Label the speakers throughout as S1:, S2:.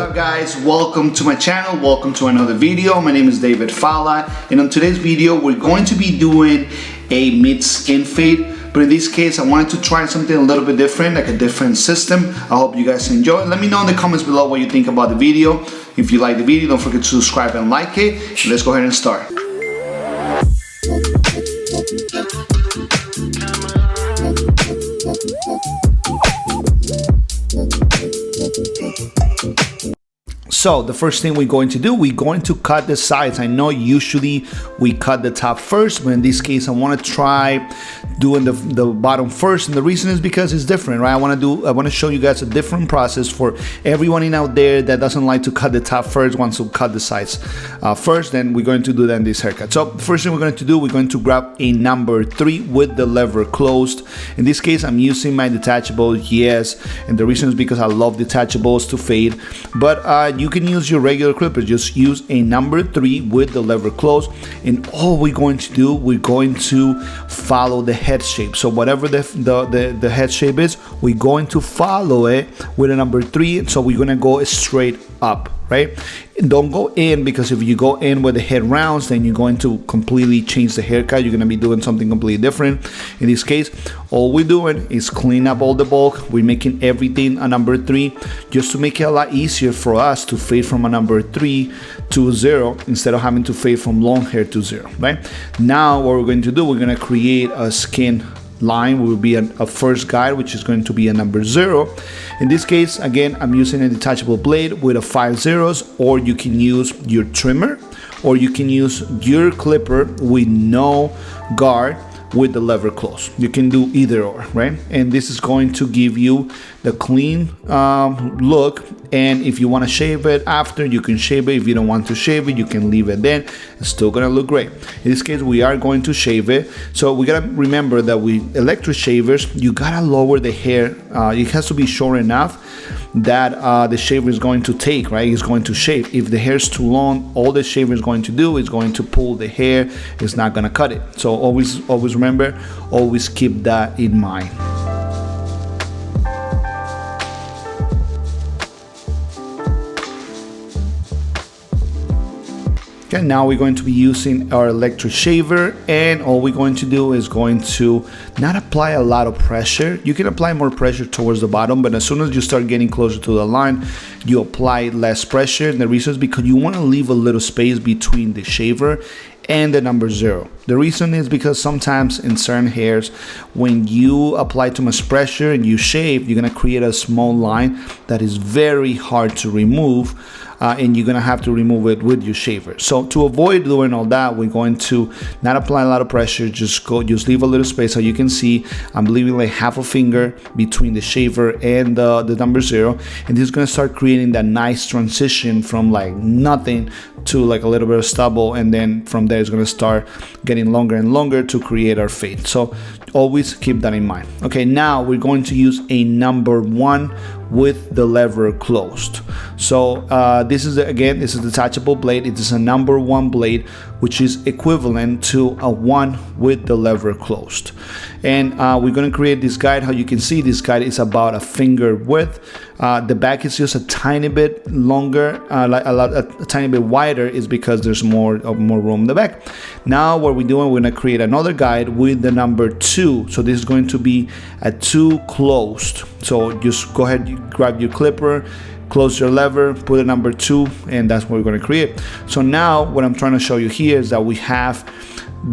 S1: up guys, welcome to my channel, welcome to another video. My name is David Falla, and on today's video we're going to be doing a mid-skin fade, but in this case I wanted to try something a little bit different, like a different system. I hope you guys enjoy. Let me know in the comments below what you think about the video. If you like the video, don't forget to subscribe and like it. Let's go ahead and start. So the first thing we're going to do, we're going to cut the sides. I know usually we cut the top first, but in this case I want to try doing the bottom first, and the reason is because it's different, right? I want to show you guys a different process for everyone out there that doesn't like to cut the top first, wants to cut the sides first. Then we're going to do that in this haircut. So the first thing we're going to do, we're going to grab a number 3 with the lever closed. In this case I'm using my detachable, yes, and the reason is because I love detachables to fade, but you can use your regular clippers. Just use a number 3 with the lever closed, and all we're going to do, we're going to follow the head shape. So whatever the head shape is, we're going to follow it with a number 3. So we're going to go straight up, right? Don't go in, because if you go in with the head rounds, then you're going to completely change the haircut. You're going to be doing something completely different. In this case, all we're doing is clean up all the bulk. We're making everything a number 3 just to make it a lot easier for us to fade from a number 3 to 0 instead of having to fade from long hair to 0, right? Now what we're going to do, we're going to create a skin line. Will be a first guide, which is going to be a number 0. In this case, again, I'm using a detachable blade with a 5 zeros, or you can use your trimmer, or you can use your clipper with no guard with the lever closed. You can do either or, right? And this is going to give you the clean look. And if you want to shave it after, you can shave it. If you don't want to shave it, you can leave it then. It's still gonna look great. In this case, we are going to shave it. So we gotta remember that with electric shavers, you gotta lower the hair. It has to be short enough that the shaver is going to take, right? It's going to shave. If the hair is too long, all the shaver is going to do is going to pull the hair. It's not gonna cut it. So always remember, always keep that in mind. Okay, now we're going to be using our electric shaver, and all we're going to do is going to not apply a lot of pressure. You can apply more pressure towards the bottom, but as soon as you start getting closer to the line, you apply less pressure. And the reason is because you want to leave a little space between the shaver and the number 0. The reason is because sometimes in certain hairs, when you apply too much pressure and you shave, you're going to create a small line that is very hard to remove, and you're going to have to remove it with your shaver. So to avoid doing all that, we're going to not apply a lot of pressure, just leave a little space. So you can see I'm leaving like half a finger between the shaver and the number 0, and this is going to start creating that nice transition from like nothing to like a little bit of stubble, and then from there it's going to start getting longer and longer to create our fade. So always keep that in mind. Okay, now we're going to use a number 1 with the lever closed. So this is a detachable blade. It is a number 1 blade, which is equivalent to a 1 with the lever closed. And we're going to create this guide. How you can see, this guide is about a finger width. The back is just a tiny bit longer, a tiny bit wider, is because there's more room in the back. Now what we're doing, we're going to create another guide with the number 2. So this is going to be a 2 closed. So just go ahead, you grab your clipper, close your lever, put a number 2, and that's what we're going to create. So now what I'm trying to show you here is that we have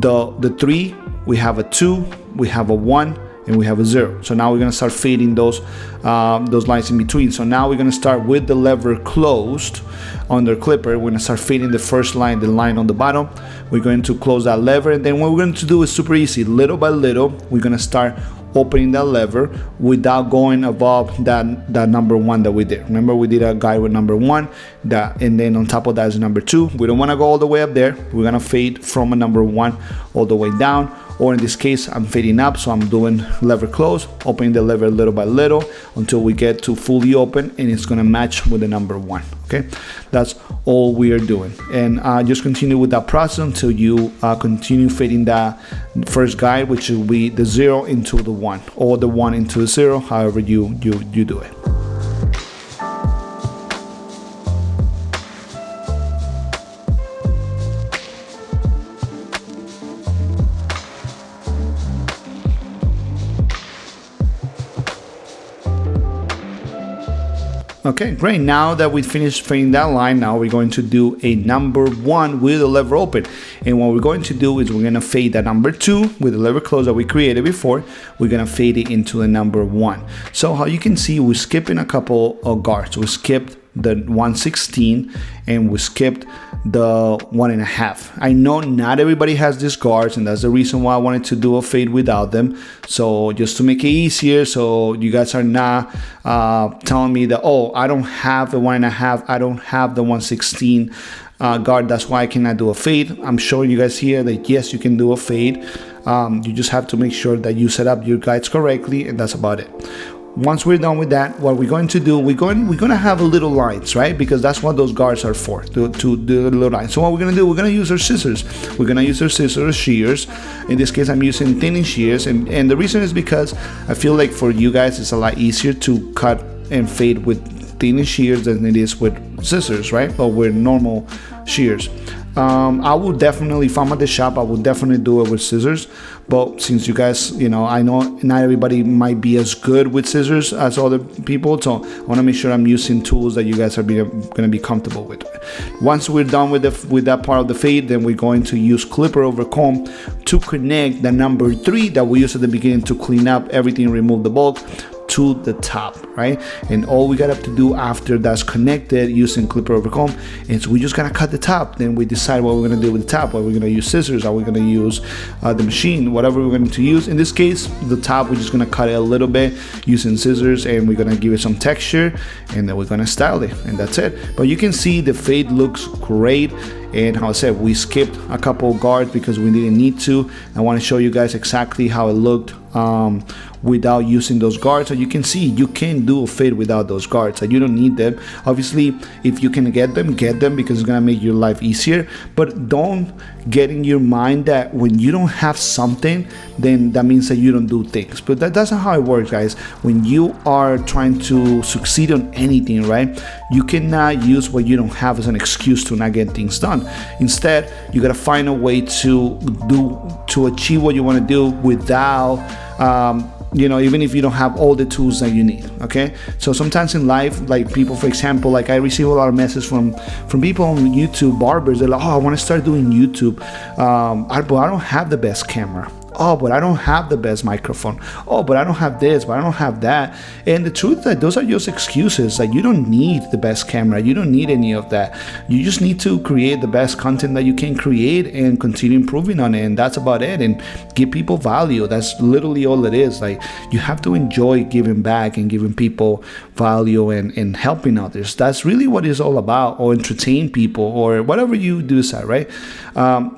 S1: the 3, we have a 2, we have a 1, and we have a 0. So now we're going to start fading those lines in between. So now we're going to start with the lever closed on the clipper. We're going to start fading the first line, the line on the bottom. We're going to close that lever, and then what we're going to do is super easy. Little by little, we're going to start opening that lever without going above that number 1 that we did. Remember, we did a guide with number 1, and then on top of that is number 2. We don't want to go all the way up there. We're going to fade from a number 1 all the way down, or in this case I'm fading up, so I'm doing lever close, opening the lever little by little until we get to fully open, and it's going to match with the number 1. Okay, that's all we are doing, and just continue with that process until you continue fading that first guide, which will be the 0 into the 1, or the 1 into the 0, however you do it. Okay, great. Now that we finished fading that line, now we're going to do a number 1 with the lever open. And what we're going to do is we're going to fade that number 2 with the lever closed that we created before. We're going to fade it into the number 1. So how you can see, we're skipping a couple of guards. We skipped the 1/16 and we skipped the 1.5. I know not everybody has these guards, and that's the reason why I wanted to do a fade without them. So just to make it easier, so you guys are not telling me that, oh, I don't have the 1.5, I don't have the 1/16 guard, that's why I cannot do a fade. I'm showing you guys here that yes, you can do a fade. You just have to make sure that you set up your guides correctly, and that's about it. Once we're done with that, what we're going to do, we're going to have a little lines, right? Because that's what those guards are for, to do the little lines. So what we're going to do, we're going to use our scissors. We're going to use our scissors, shears. In this case, I'm using thinning shears. And the reason is because I feel like for you guys, it's a lot easier to cut and fade with thinning shears than it is with scissors, right? Or with normal shears. I will definitely, if I'm at the shop, I will definitely do it with scissors. But since you guys, you know, I know not everybody might be as good with scissors as other people, so I want to make sure I'm using tools that you guys are going to be comfortable with. Once we're done with that part of the fade, then we're going to use clipper over comb to connect the number 3 that we used at the beginning to clean up everything, remove the bulk, to the top, right? And all we got to do after that's connected using clipper over comb is we just gotta cut the top. Then we decide what we're gonna do with the top. Are we gonna use scissors? Are we gonna use the machine? Whatever we're going to use. In this case, the top, we're just gonna cut it a little bit using scissors, and we're gonna give it some texture, and then we're gonna style it, and that's it. But you can see the fade looks great. And how I said, we skipped a couple of guards because we didn't need to. I want to show you guys exactly how it looked without using those guards. So you can see you can do a fade without those guards. So you don't need them. Obviously, if you can get them because it's gonna make your life easier. But don't get in your mind that when you don't have something, then that means that you don't do things. But that's not how it works, guys. When you are trying to succeed on anything, right, you cannot use what you don't have as an excuse to not get things done. Instead, you gotta find a way to achieve what you want to do without you know, even if you don't have all the tools that you need. Okay, so sometimes in life, like people, for example, like I receive a lot of messages from people on YouTube, barbers. They're like, oh, I want to start doing YouTube, but I don't have the best camera. Oh, but I don't have the best microphone. Oh, but I don't have this, but I don't have that. And the truth is that those are just excuses. Like, you don't need the best camera. You don't need any of that. You just need to create the best content that you can create and continue improving on it. And that's about it. And give people value. That's literally all it is. Like, you have to enjoy giving back and giving people value and helping others. That's really what it's all about, or entertain people, or whatever you decide, right?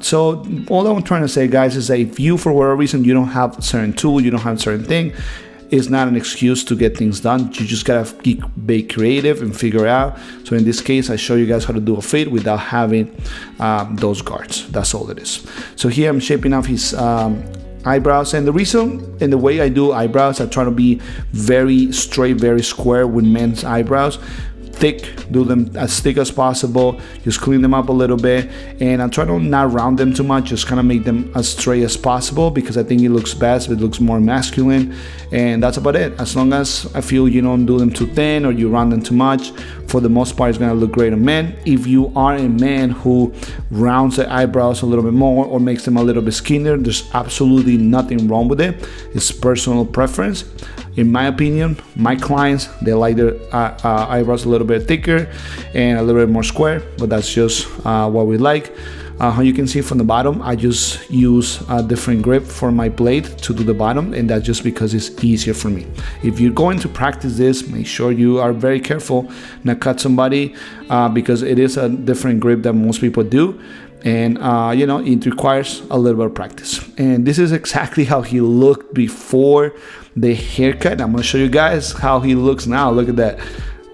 S1: So all I'm trying to say, guys, is that if you, for whatever reason, you don't have a certain tool, you don't have a certain thing, it's not an excuse to get things done. You just gotta be creative and figure it out. So in this case, I show you guys how to do a fade without having those guards. That's all it is. So here I'm shaping off his eyebrows, and the reason and the way I do eyebrows, I try to be very straight, very square with men's eyebrows. Thick, do them as thick as possible, just clean them up a little bit, and I try to not round them too much, just kind of make them as straight as possible, because I think it looks best, it looks more masculine, and that's about it. As long as I feel you don't do them too thin or you round them too much, for the most part it's gonna look great on men. If you are a man who rounds the eyebrows a little bit more or makes them a little bit skinnier, there's absolutely nothing wrong with it. It's personal preference. In my opinion, my clients, they like their eyebrows a little bit thicker and a little bit more square, but that's just what we like. How you can see from the bottom, I just use a different grip for my blade to do the bottom, and that's just because it's easier for me. If you're going to practice this, make sure you are very careful not cut somebody, because it is a different grip than most people do. And you know, it requires a little bit of practice. And this is exactly how he looked before the haircut. I'm gonna show you guys how he looks now. Look at that.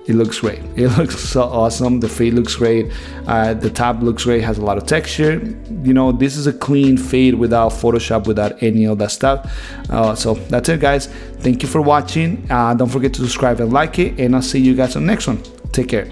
S1: It looks great. It looks so awesome. The fade looks great. The top looks great. Has a lot of texture. You know, this is a clean fade without Photoshop, without any of that stuff. So that's it, guys. Thank you for watching. Don't forget to subscribe and like it, and I'll see you guys on the next one. Take care.